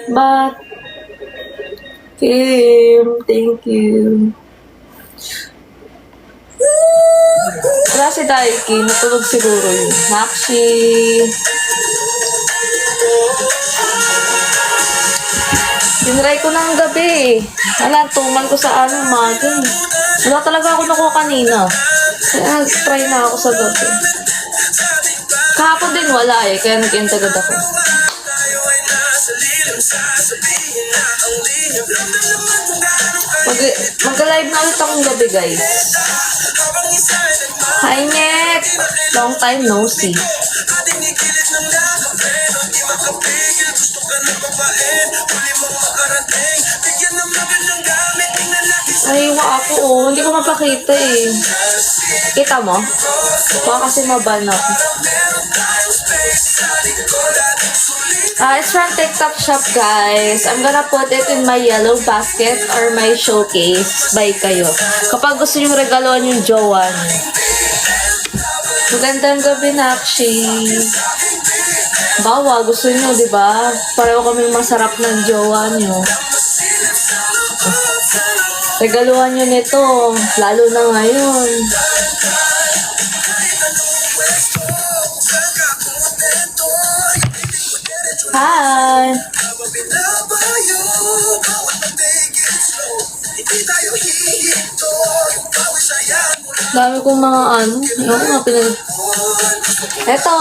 But, Kim, thank you. Wala si Daiki, natulog siguro yun. Nakshi. Tinry ko ng gabi. Wala, tumal ko sa umaga. Wala talaga ako nakuha kanina. Kaya try na ako sa gabi. Kahapon din wala kaya nag-intagad ako. Mag-live na ulit akong gabi, guys. Hi, Nick! Long time no see. Ay, ako, hindi ko mapakita eh. Kita mo? Baka kasi maban ako. It's from TikTok shop, guys. I'm gonna put it in my yellow basket or my showcase. Buy kayo. Kapag gusto nyo regaloan yung jowa nyo. Magandang gabi, Nakshi. Bawa, gusto nyo, di ba? Pareho kaming masarap ng jowa nyo. Regaluhan nyo nito, lalo na ngayon. Hi! Dami kong mga yung mga Eto!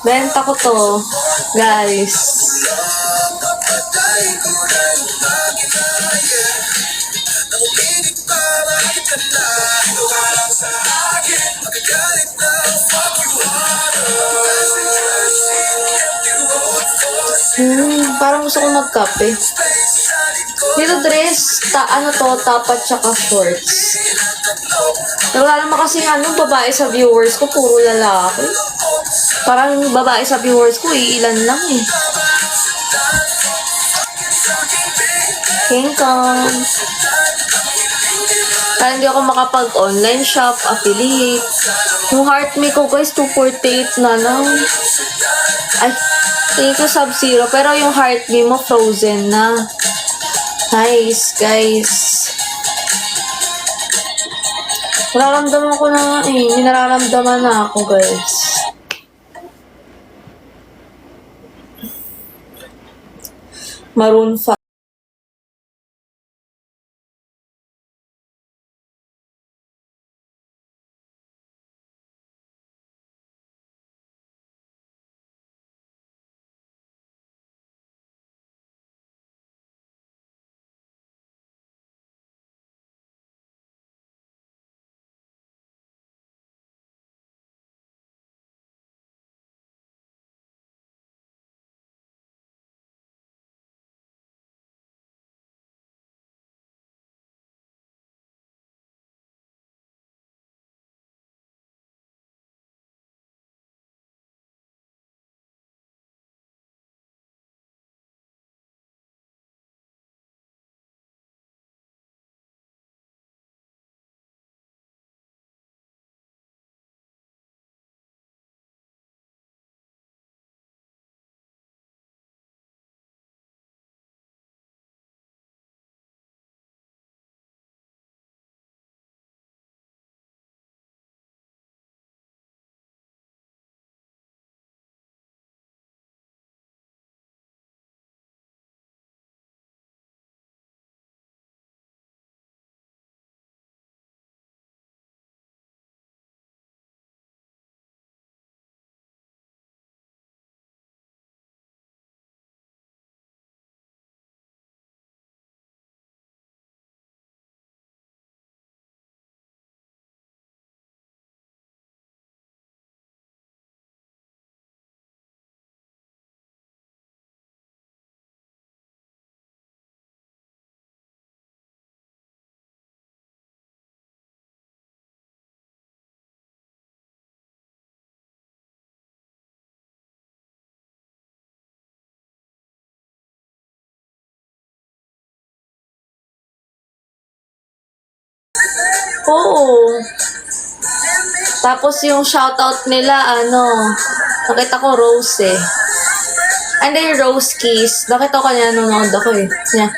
Benta ko to, guys. Parang gusto ko magkape. Dito dress, tapat tsaka shorts. Pero wala naman kasi babae sa viewers ko, puro lalaki. Parang babae sa viewers ko, ilan lang eh. King Kong. Kaya hindi ako makapag-online shop, affiliate. Yung heart me ko guys, 248 na lang. Ay, thank you Sub-Zero. Pero yung heart me mo, frozen na. Nice, guys. Nararamdaman ko na nga eh. May nararamdaman na ako, guys. Maroon 5. Oo. Tapos yung shoutout nila, nakita ko Rose eh. And then Rose Kiss. Nakita ko niya nanonood ako eh. Niya.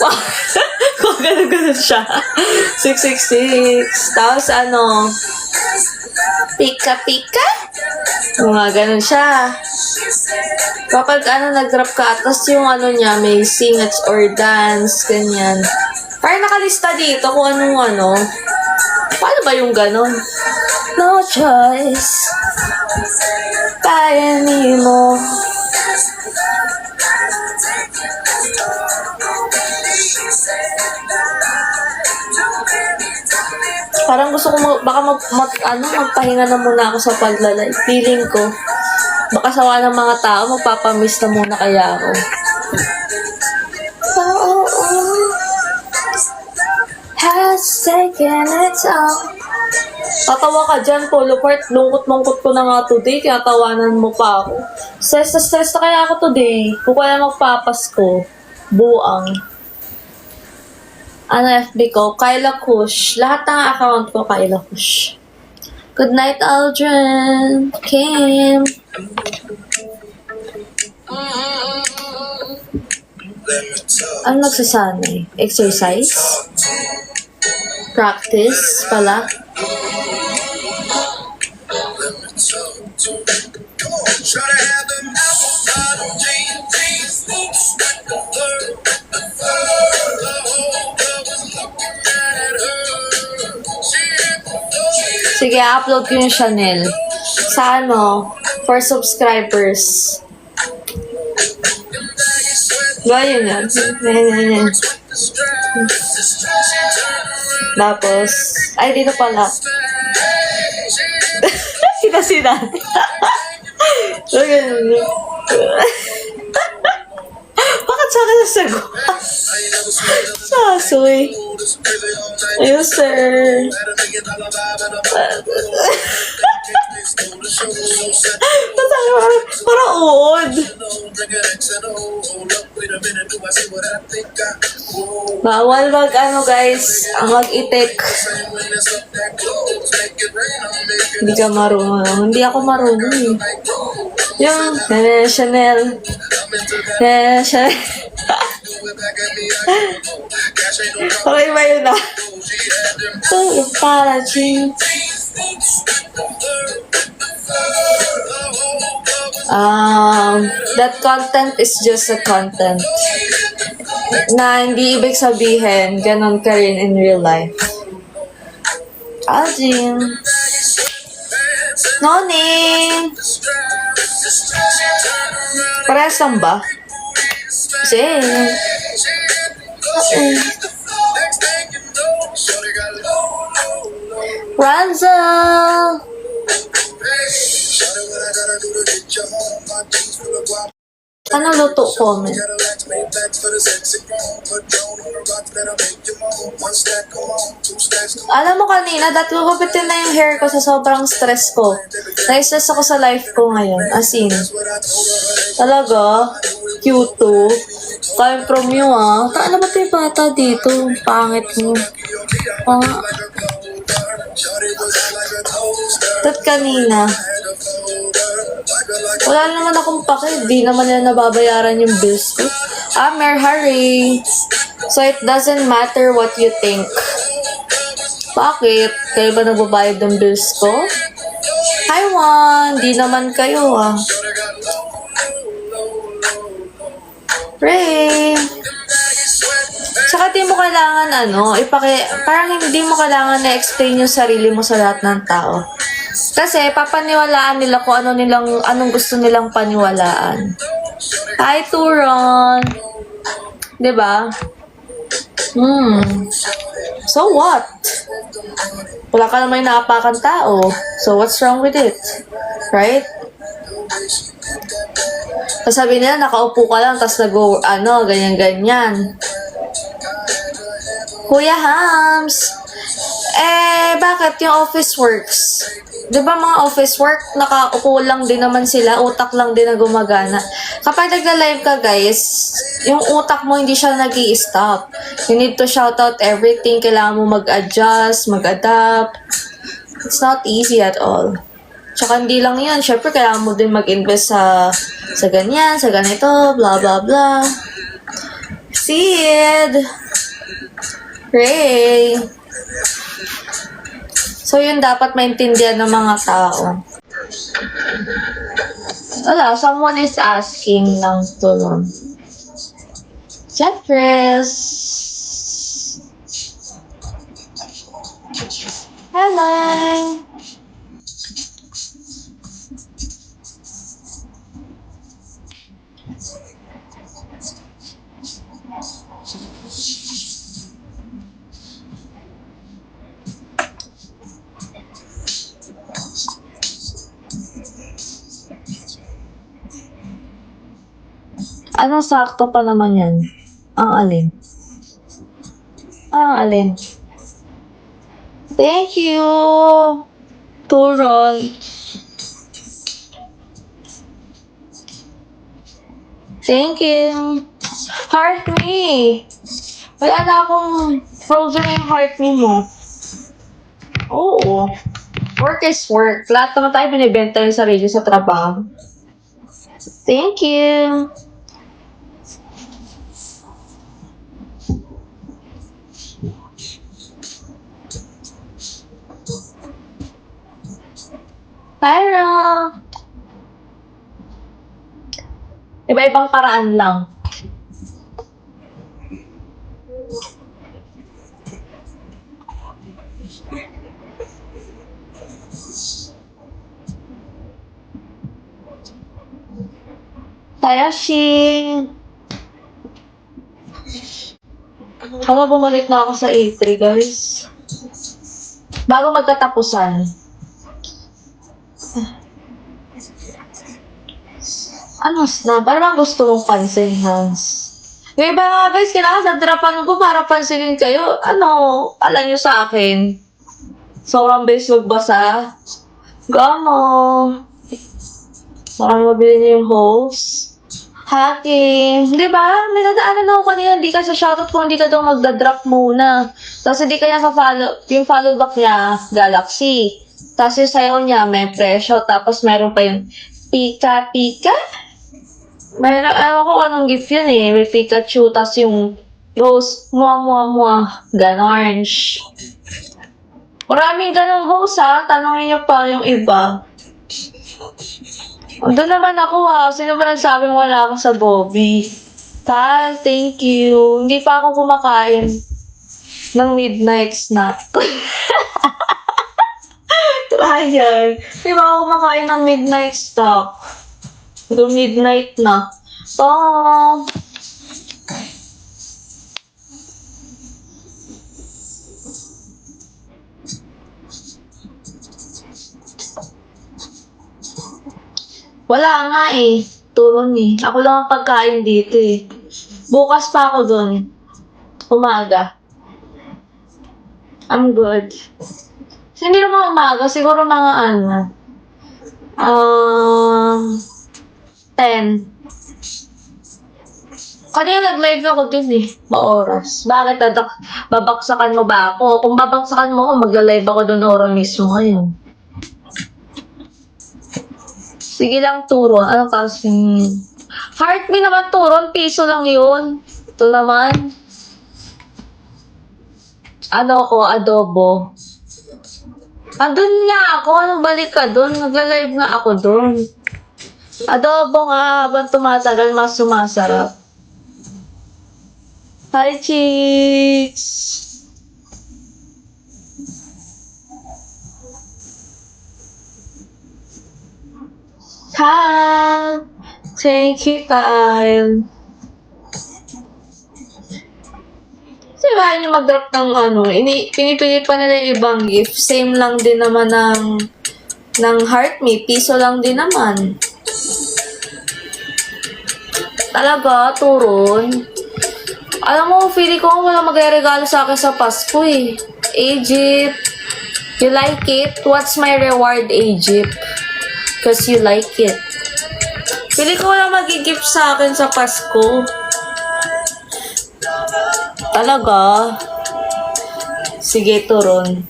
Wow. Kung ganun siya. 666. Tapos ano, Pika Pika. Mga ganun siya. Kapag ano, nag-rap ka, tapos yung ano niya, may sing or dance, ganyan. Parang nakalista dito kung anong ano. Paano ba yung ganun? No choice. Kaya mo. Parang gusto ko magpahinga na muna ako sa paglalay. Feeling ko, baka sawa ng mga tao, magpapamiss na muna kaya ako. Has taken its all. Tatawa ka dyan, Polo Part. Lungkot-lungkot ko na nga today, kaya tawanan mo pa ako. Stress na kaya ako today. Kung kaya magpapasko. Buang. Ano FB ko? Kyla Kush. Lahat ng account ko, Kyla Kush. Good night, Aldrin. Kim. Ano nagsasanay? Exercise? Practice pala? Sige, upload ko yung Chanel. Sa ano? For subscribers. Gaya yan. Tapos, ay, dito pala. Sina. Bakit sa akin nasagot? Sasoy. Ayun, sir. Parang uod. Bawal guys, ang mag-itik. Hindi ka marunong. Hindi ako marunong eh. Yung, Chanel. Chanel. Okay ba yun ah? Ito yung para ching. That content is just a content. Na hindi ibig sabihin, ganun ka rin in real life. Aljin. Noning. Parehas lang ba? Jen. Ranzel. Ano luto? Comment. Alam mo kanina, dati ko gupitin na yung hair ko sa sobrang stress ko. Na-stress ako sa life ko ngayon. As in, talaga, Q2. Coming from you ah. Ano ba ito yung bata dito? Pangit mo. Tat kanina. Wala naman akong pake. Di naman nila nababayaran yung bills ko. Mer Harry. So it doesn't matter what you think. Bakit? Kayo ba nagbabayad ng bills ko? Hi Juan. Di naman kayo ah. Ray. Saka di mo kailangan parang hindi mo kailangan na-explain yung sarili mo sa lahat ng tao. Kasi papaniwalaan nila kung anong gusto nilang paniwalaan. Hi Turon. 'Di ba? So what? Wala ka naman naapakan tao. So what's wrong with it? Right? Sabi nila, nakaupo ka lang, tapos ganyan-ganyan. Kuya Hams, bakit yung office works? Di ba mga office work, nakaupo lang din naman sila, utak lang din na gumagana. Kapag nagla-live ka guys, yung utak mo hindi siya nag-i-stop. You need to shout out everything, kailangan mo mag-adjust, mag-adapt. It's not easy at all. Tsaka hindi lang yan, syempre kailangan mo din mag-invest sa Sa ganyan, sa ganito, blah, blah, blah. Sid! Ray! So, yun dapat maintindihan ng mga tao. Wala, someone is asking ng tulong. Jeffress! Hello! Ano sakto pa naman yan? Ang alin? Ang alin? Thank you! Turon. Thank you! Heart me! Wala na akong frozen yung heart me mo. Oo. Work is work. Lahat naman tayo binibenta yung sarili sa trabaho. Thank you! Tyra! Iba-ibang paraan lang. Tayashi! Hala, bumalik na ako sa A3, guys. Bago magkatapusan. Ano na? Parang gusto mong pansin, Hans. Yung iba nga, guys, kailangan nadrapan ko para pansinin kayo. Ano, alam nyo sa akin. Sobrang bilis magbasa. Gamo. Parang mabili niyo yung host. Hacking. Di ba? May nadaanan ako kanina. Hindi ka sa shoutout kung hindi ka daw magdadrop muna. Tapos hindi ka niya ka-follow. Yung follow back niya, Galaxy. Tapos yung sayo niya, may presyo. Tapos meron pa yung Pika. Meron, ewan ko anong gift yun eh. May Pikachu. Tapos yung host, mua. Ganon. Maraming ganong host ha. Tanongin niyo pa yung iba. Doon naman ako ha. Sino ba nagsabing wala ako sa Bobby? Tal, thank you. Hindi pa ako kumakain ng midnight snack. Trial. Hindi pa ako kumakain ng midnight snack. Doon midnight na. Oh. Wala nga eh. Turon eh. Ako lang ang pagkain dito eh. Bukas pa ako dun. Umaga. I'm good. Hindi naman umaga. Siguro mga 10. Kanina nag-live ako dun eh. Maoras. Bakit babaksakan mo ba ako? Kung babaksakan mo ako, magla-live ako dun oras mismo ngayon. Sige lang, Turon. Ano kasing... Heart me naman, Turon. Piso lang yun. Ito naman. Ano ko, adobo. Andun nga ako. Ano balik ka dun? Nagla-live nga ako dun. Adobo nga. Habang tumatagal, mas sumasarap. Hi, chicks! Hi! Thank you, Kyle. Diba yung mag-drop ng pinipilit pa nila yung ibang gift. Same lang din naman ng heart me. Piso lang din naman. Talaga, Turon. Alam mo, feeling ko wala magre-regalo sa akin sa Pasko eh. Egypt. You like it? What's my reward, Egypt? Because you like it. Feeling ko wala mag-gift sa akin sa Pasko. Talaga? Sige, Turon.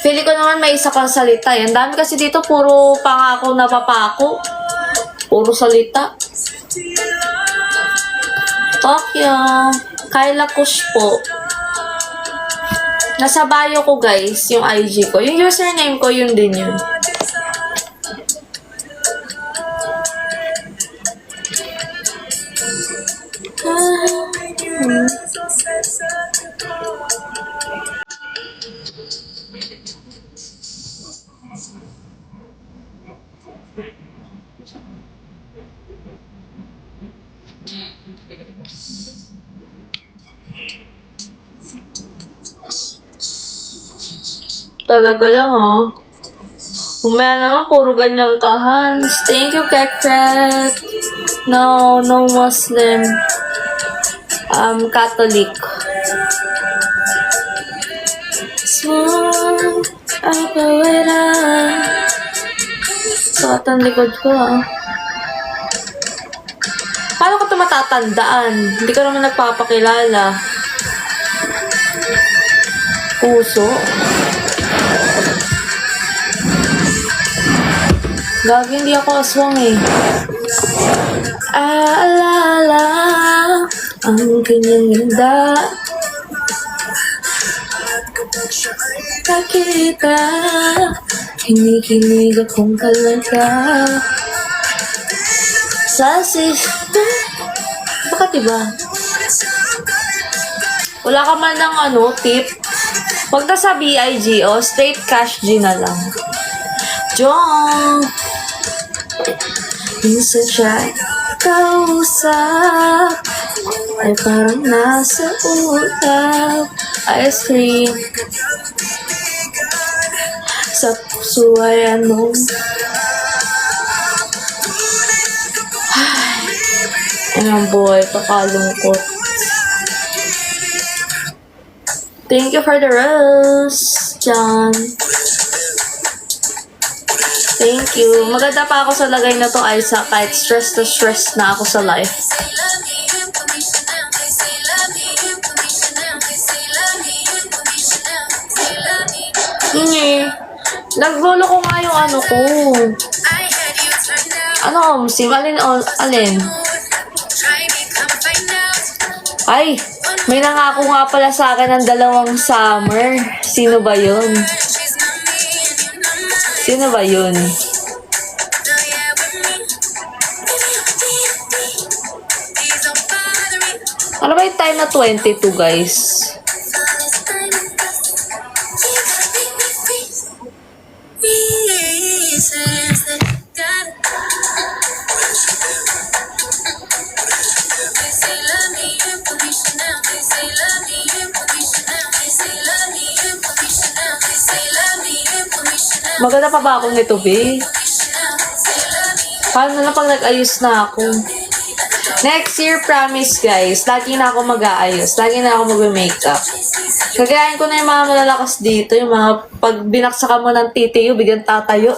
Feeling ko naman may isa kang salita. Ang dami kasi dito, puro pangako na papako. Puro salita. Tokyo. Kyla Kush po. Nasa bio ko guys, yung IG ko. Yung username ko, yun din yun. Talaga lang, oh. Umaya naman, puro ganyan ka, Hans. Thank you, Kekret. No, no Muslim. Catholic. Smooth, apawera. Sukat ang likod ko, ah. Paano ko ito matatandaan? Hindi ko naman nagpapakilala. Puso. Gagi, hindi ako aswang eh. Aalala ang kanyang ganda. Nakita, kinikilig akong talaga. Bakit diba? Wala ka man ng tip? Huwag na sa BIG, straight cash G na lang. Jong! Minsan siya kausap ay parang nasa ulap. Ice cream sa puso ay anong ay, boy, kakalungkot. Thank you for the rose, John. Thank you. Maganda pa ako sa lagay na to, Isaac, kahit stress na stress na ako sa life. Naglolo ko nga yung ko. Alin? Ay, may nangako nga pala sa akin ng 2 summer. Sino ba yun? Ano ba yung time na 22, guys? Maganda pa ba akong nito, be? Paano na pag nag-ayos na ako? Next year, promise guys, lagi na ako mag-aayos. Lagi na ako mag-makeup. Kagayahin ko na yung mga malalakas dito. Yung mga pag binaksakan mo ng titiyo, bigyan tatayo.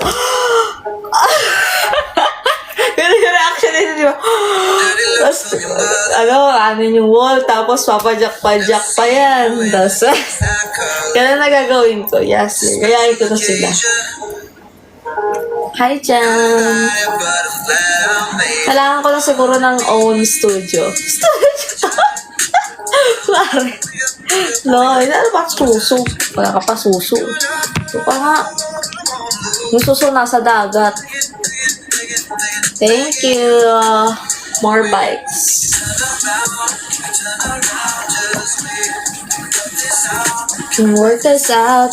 Ganun yung reaction nito, di ba? Tapos, yung wall, tapos papadyak-padyak pa yan. Tapos, kaya na gagawin ko. Yes, gayahin ko na sila. Hi, Jan. Kailangan ko lang siguro ng own studio. Pare. No, ano ba suso? Wala ka pa suso. So pa nga. Yung suso nasa dagat. Thank you. More bikes. Can work us out.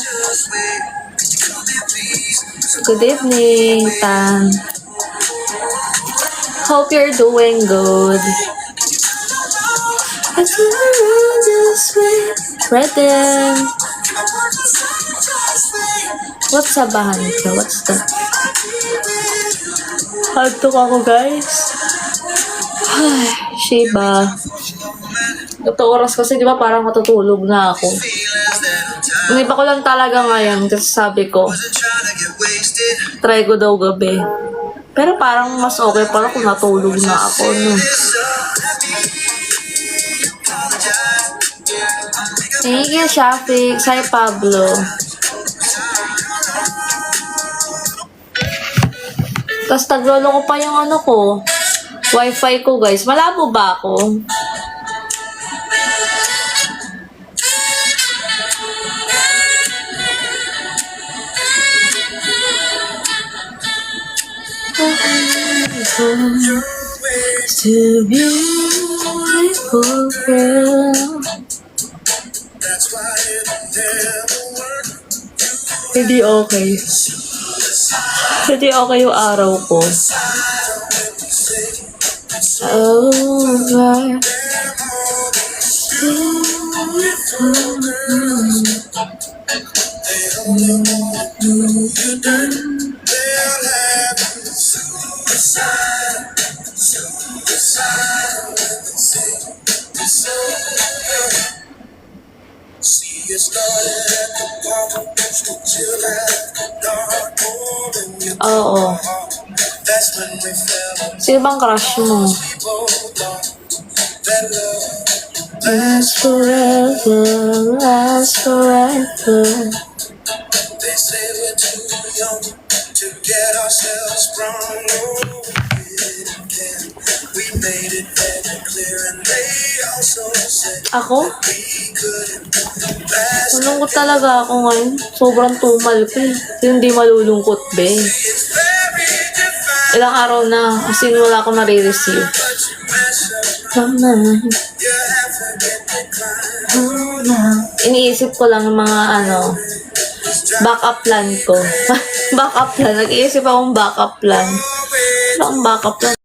Good evening, Tan. Hope you're doing good. I feel around this way, right there. What's sabahan ka? What's that? Hagtok ako, guys. Ay, Shiba. Ito oras kasi, di ba, parang matutulog na ako. Ang iba ko lang talaga ngayon kasi sabi ko, try ko daw gabi. Pero parang mas okay pala kung natulog na ako, no? Thank you, Shafiq. Say, Pablo. Tapos taglolo ko pa yung ano ko. Wi-Fi ko, guys. Malabo ba ako? To beautiful girl. Hindi okay. Hindi okay yung araw ko. Over. Oo. Sino bang crush mo? Last forever, last forever. They say we're too young to get ourselves sprung. We made it very clear and they also said ako? Malungkot talaga ako ngayon. Sobrang tumal ko eh. Hindi malulungkot, be. Ilang araw na kasi wala akong nare-receive. Iniisip ko lang yung mga backup plan ko. Backup plan. Nag-iisip akong backup plan. Ano ang backup plan?